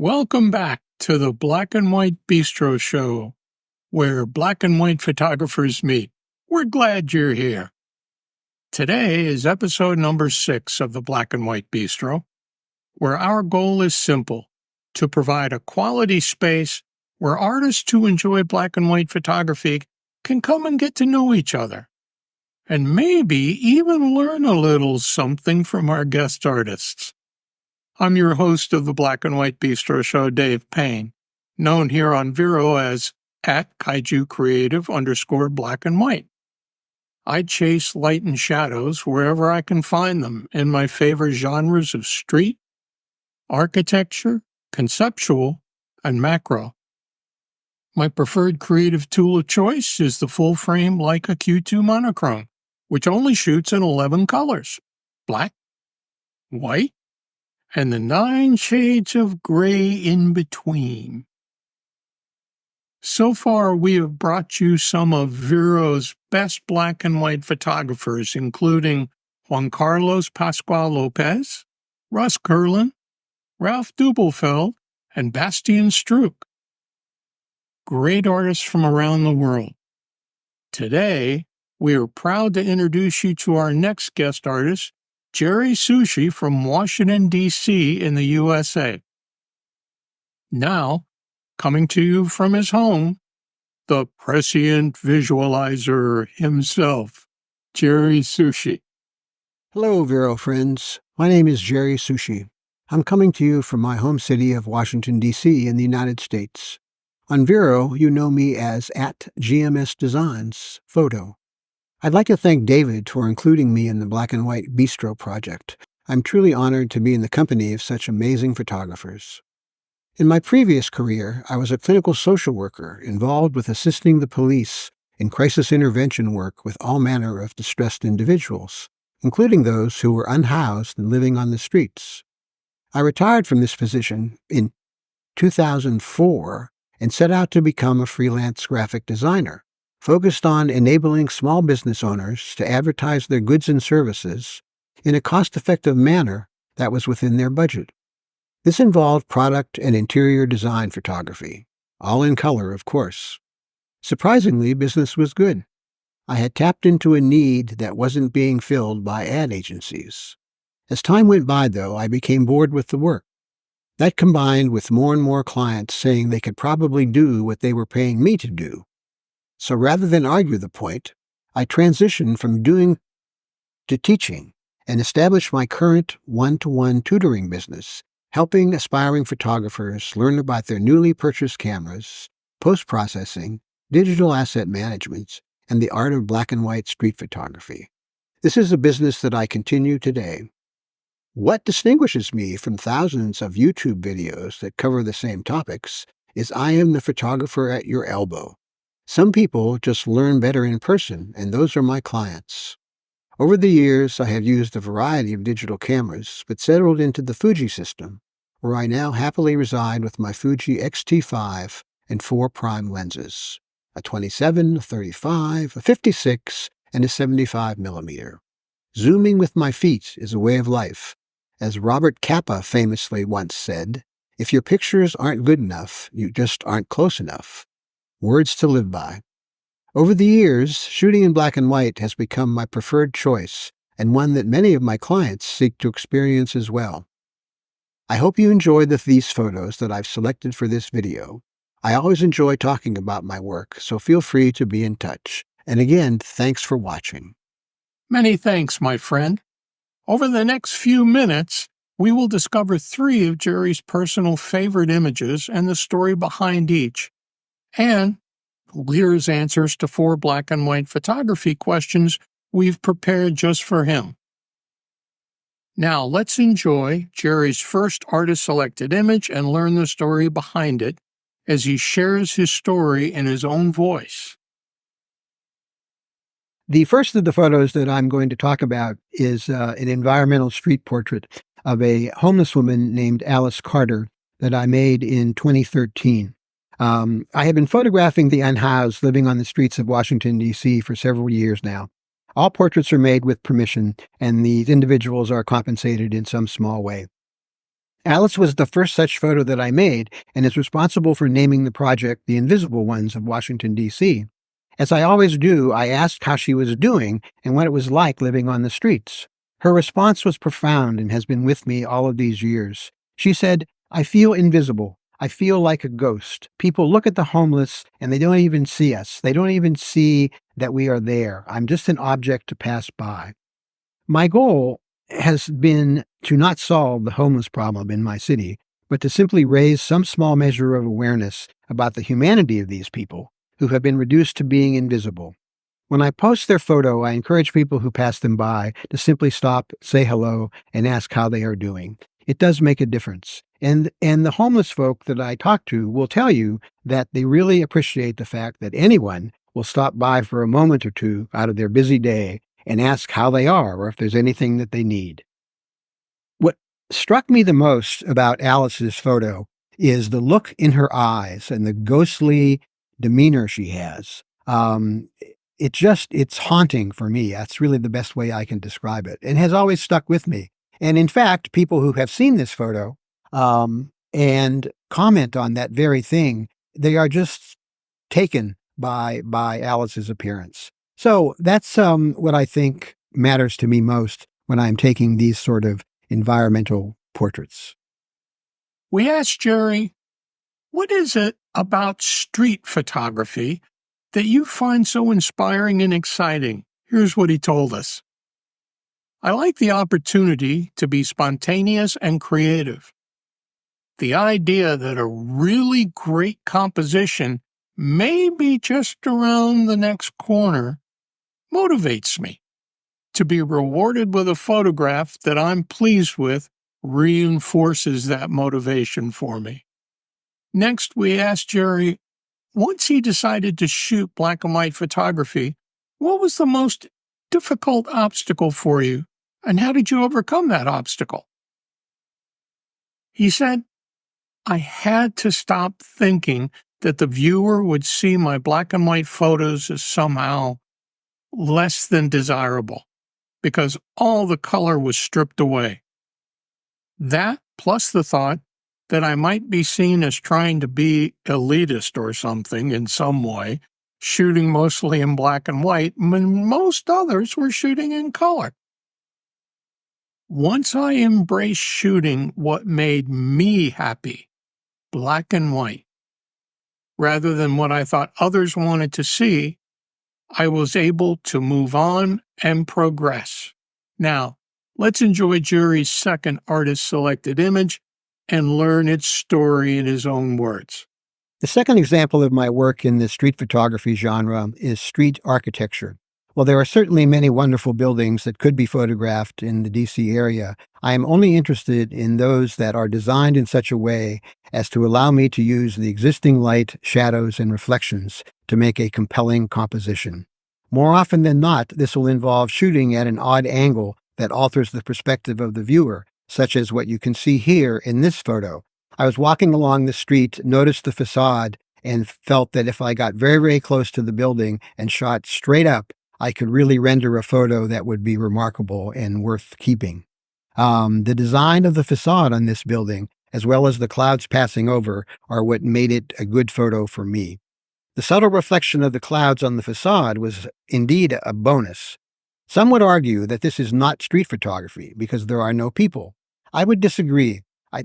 Welcome back to the Black and White Bistro Show, where black and white photographers meet. We're glad you're here. Today is episode number 6 of the Black and White Bistro, where our goal is simple: to provide a quality space where artists who enjoy black and white photography can come and get to know each other, and maybe even learn a little something from our guest artists. I'm your host of the Black and White Bistro Show, DavidLPayne, known here on Vero as @KaijuCreative_black and white. I chase light and shadows wherever I can find them in my favorite genres of street, architecture, conceptual, and macro. My preferred creative tool of choice is the full-frame Leica Q2 Monochrome, which only shoots in 11 colors: black, white, and the 9 shades of gray in between. So far, we have brought you some of Vero's best black and white photographers, including Juan Carlos Pascual Lopez, Russ Kurland, Ralph Dubelfeld, and Bastian Struck. Great artists from around the world. Today, we are proud to introduce you to our next guest artist, Gerry Suchy from Washington, D.C. in the USA. Now, coming to you from his home, the prescient visualizer himself, Gerry Suchy. Hello, Vero friends. My name is Gerry Suchy. I'm coming to you from my home city of Washington, D.C. in the United States. On Vero, you know me as @GMSDesigns Photo. I'd like to thank David for including me in the Black and White Bistro project. I'm truly honored to be in the company of such amazing photographers. In my previous career, I was a clinical social worker involved with assisting the police in crisis intervention work with all manner of distressed individuals, including those who were unhoused and living on the streets. I retired from this position in 2004 and set out to become a freelance graphic designer, focused on enabling small business owners to advertise their goods and services in a cost-effective manner that was within their budget. This involved product and interior design photography, all in color, of course. Surprisingly, business was good. I had tapped into a need that wasn't being filled by ad agencies. As time went by, though, I became bored with the work. That combined with more and more clients saying they could probably do what they were paying me to do. So rather than argue the point, I transitioned from doing to teaching and established my current one-to-one tutoring business, helping aspiring photographers learn about their newly purchased cameras, post-processing, digital asset management, and the art of black and white street photography. This is a business that I continue today. What distinguishes me from thousands of YouTube videos that cover the same topics is I am the photographer at your elbow. Some people just learn better in person, and those are my clients. Over the years, I have used a variety of digital cameras, but settled into the Fuji system, where I now happily reside with my Fuji X-T5 and 4 prime lenses, a 27, a 35, a 56, and a 75 millimeter. Zooming with my feet is a way of life. As Robert Capa famously once said, if your pictures aren't good enough, you just aren't close enough. Words to live by. Over the years, shooting in black and white has become my preferred choice, and one that many of my clients seek to experience as well. I hope you enjoy these photos that I've selected for this video. I always enjoy talking about my work, so feel free to be in touch. And again, thanks for watching. Many thanks, my friend. Over the next few minutes, we will discover 3 of Gerry's personal favorite images and the story behind each, and here's answers to 4 black and white photography questions we've prepared just for him. Now, let's enjoy Gerry's first artist-selected image and learn the story behind it as he shares his story in his own voice. The first of the photos that I'm going to talk about is an environmental street portrait of a homeless woman named Alice Carter that I made in 2013. I have been photographing the unhoused living on the streets of Washington, D.C. for several years now. All portraits are made with permission, and these individuals are compensated in some small way. Alice was the first such photo that I made and is responsible for naming the project The Invisible Ones of Washington, D.C. As I always do, I asked how she was doing and what it was like living on the streets. Her response was profound and has been with me all of these years. She said, "I feel invisible. I feel like a ghost. People look at the homeless and they don't even see us. They don't even see that we are there. I'm just an object to pass by." My goal has been to not solve the homeless problem in my city, but to simply raise some small measure of awareness about the humanity of these people who have been reduced to being invisible. When I post their photo, I encourage people who pass them by to simply stop, say hello, and ask how they are doing. It does make a difference. And the homeless folk that I talk to will tell you that they really appreciate the fact that anyone will stop by for a moment or two out of their busy day and ask how they are or if there's anything that they need. What struck me the most about Alice's photo is the look in her eyes and the ghostly demeanor she has. It's haunting for me. That's really the best way I can describe it, and has always stuck with me. And in fact, people who have seen this photo and comment on that very thing, they are just taken by Alice's appearance. So that's what I think matters to me most when I'm taking these sort of environmental portraits. We asked Gerry, what is it about street photography that you find so inspiring and exciting? Here's what he told us. I like the opportunity to be spontaneous and creative. The idea that a really great composition may be just around the next corner motivates me. To be rewarded with a photograph that I'm pleased with reinforces that motivation for me. Next, we asked Gerry, once he decided to shoot black and white photography, what was the most difficult obstacle for you, and how did you overcome that obstacle? He said, I had to stop thinking that the viewer would see my black and white photos as somehow less than desirable, because all the color was stripped away. That, plus the thought that I might be seen as trying to be elitist or something in some way, shooting mostly in black and white when most others were shooting in color. Once I embraced shooting what made me happy, black and white, rather than what I thought others wanted to see, I was able to move on and progress. Now, let's enjoy Gerry's second artist-selected image and learn its story in his own words. The second example of my work in the street photography genre is street architecture. While there are certainly many wonderful buildings that could be photographed in the DC area, I am only interested in those that are designed in such a way as to allow me to use the existing light, shadows, and reflections to make a compelling composition. More often than not, this will involve shooting at an odd angle that alters the perspective of the viewer, such as what you can see here in this photo. I was walking along the street, noticed the facade, and felt that if I got very, very close to the building and shot straight up, I could really render a photo that would be remarkable and worth keeping. The design of the facade on this building, as well as the clouds passing over, are what made it a good photo for me. The subtle reflection of the clouds on the facade was indeed a bonus. Some would argue that this is not street photography because there are no people. I would disagree.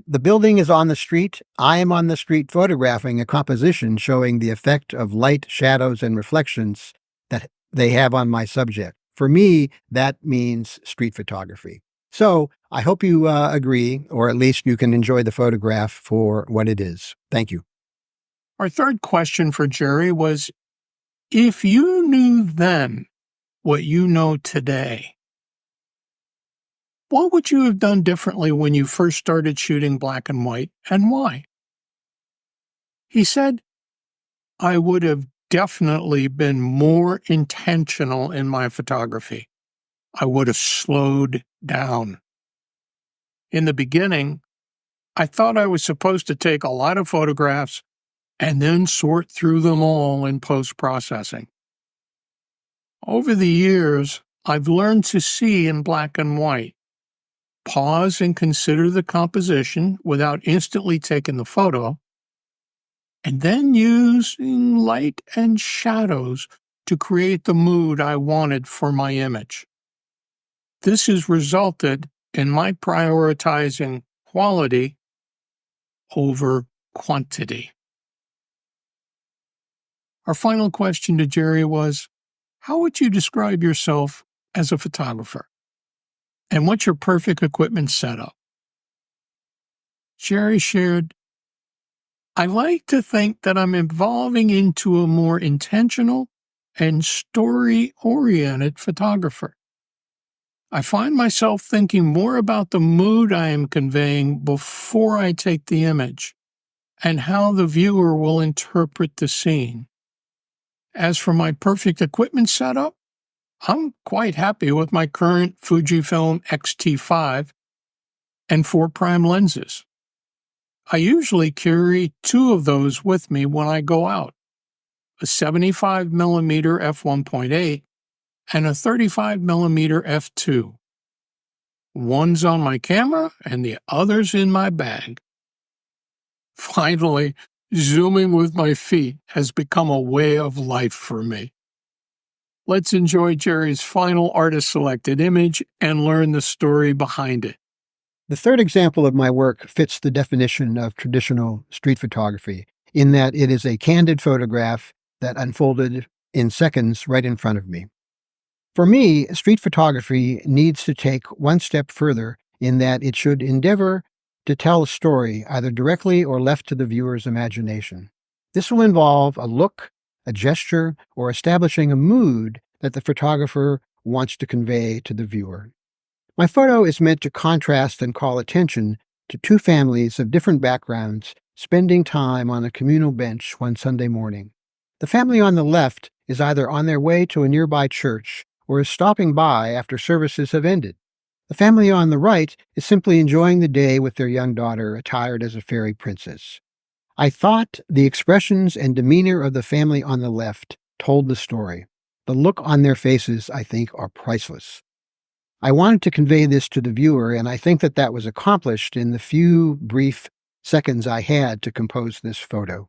The building is on the street. I am on the street photographing a composition showing the effect of light, shadows, and reflections that they have on my subject. For me, that means street photography. So I hope you agree, or at least you can enjoy the photograph for what it is. Thank you. Our third question for Gerry was, if you knew then what you know today, what would you have done differently when you first started shooting black and white, and why? He said, I would have definitely been more intentional in my photography. I would have slowed down. In the beginning, I thought I was supposed to take a lot of photographs and then sort through them all in post-processing. Over the years, I've learned to see in black and white. Pause and consider the composition without instantly taking the photo, and then using light and shadows to create the mood I wanted for my image. This has resulted in my prioritizing quality over quantity. Our final question to Gerry was, how would you describe yourself as a photographer? And what's your perfect equipment setup? Gerry shared, I like to think that I'm evolving into a more intentional and story-oriented photographer. I find myself thinking more about the mood I am conveying before I take the image and how the viewer will interpret the scene. As for my perfect equipment setup, I'm quite happy with my current Fujifilm X-T5 and 4 prime lenses. I usually carry 2 of those with me when I go out, a 75mm f1.8 and a 35mm f2. One's on my camera and the other's in my bag. Finally, zooming with my feet has become a way of life for me. Let's enjoy Gerry's final artist-selected image and learn the story behind it. The third example of my work fits the definition of traditional street photography in that it is a candid photograph that unfolded in seconds right in front of me. For me, street photography needs to take one step further in that it should endeavor to tell a story either directly or left to the viewer's imagination. This will involve a look, a gesture, or establishing a mood that the photographer wants to convey to the viewer. My photo is meant to contrast and call attention to 2 families of different backgrounds spending time on a communal bench one Sunday morning. The family on the left is either on their way to a nearby church or is stopping by after services have ended. The family on the right is simply enjoying the day with their young daughter attired as a fairy princess. I thought the expressions and demeanor of the family on the left told the story. The look on their faces, I think, are priceless. I wanted to convey this to the viewer, and I think that was accomplished in the few brief seconds I had to compose this photo.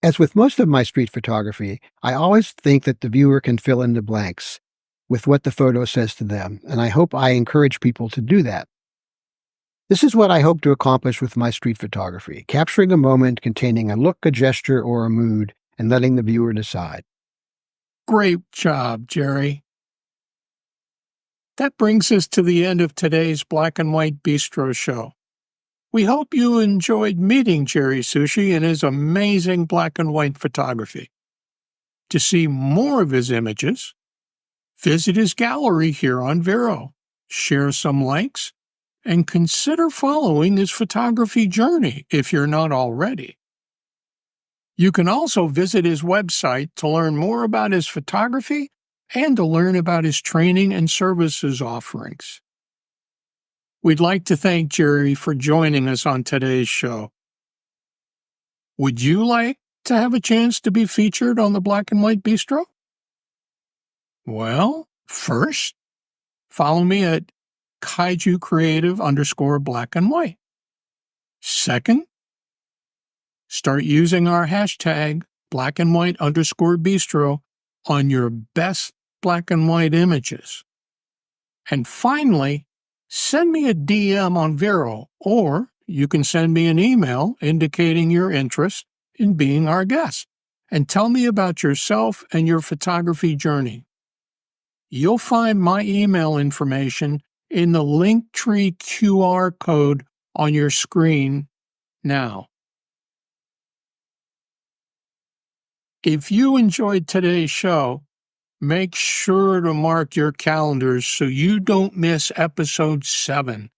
As with most of my street photography, I always think that the viewer can fill in the blanks with what the photo says to them, and I hope I encourage people to do that. This is what I hope to accomplish with my street photography, capturing a moment containing a look, a gesture, or a mood, and letting the viewer decide. Great job, Gerry. That brings us to the end of today's Black and White Bistro show. We hope you enjoyed meeting Gerry Suchy and his amazing black and white photography. To see more of his images, visit his gallery here on Vero, share some likes, and consider following his photography journey if you're not already. You can also visit his website to learn more about his photography and to learn about his training and services offerings. We'd like to thank Gerry for joining us on today's show. Would you like to have a chance to be featured on the Black and White Bistro? Well, first, follow me at Kaiju Creative _black and white. Second, start using our hashtag black and white _bistro on your best black and white images. And finally, send me a DM on Vero, or you can send me an email indicating your interest in being our guest, and tell me about yourself and your photography journey. You'll find my email information in the Linktree QR code on your screen now. If you enjoyed today's show, make sure to mark your calendars so you don't miss episode 7,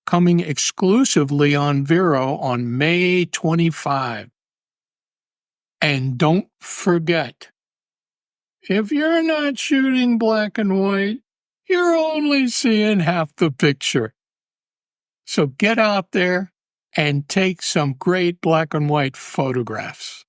coming exclusively on Vero on May 25. And don't forget, if you're not shooting black and white, you're only seeing half the picture. So get out there and take some great black and white photographs.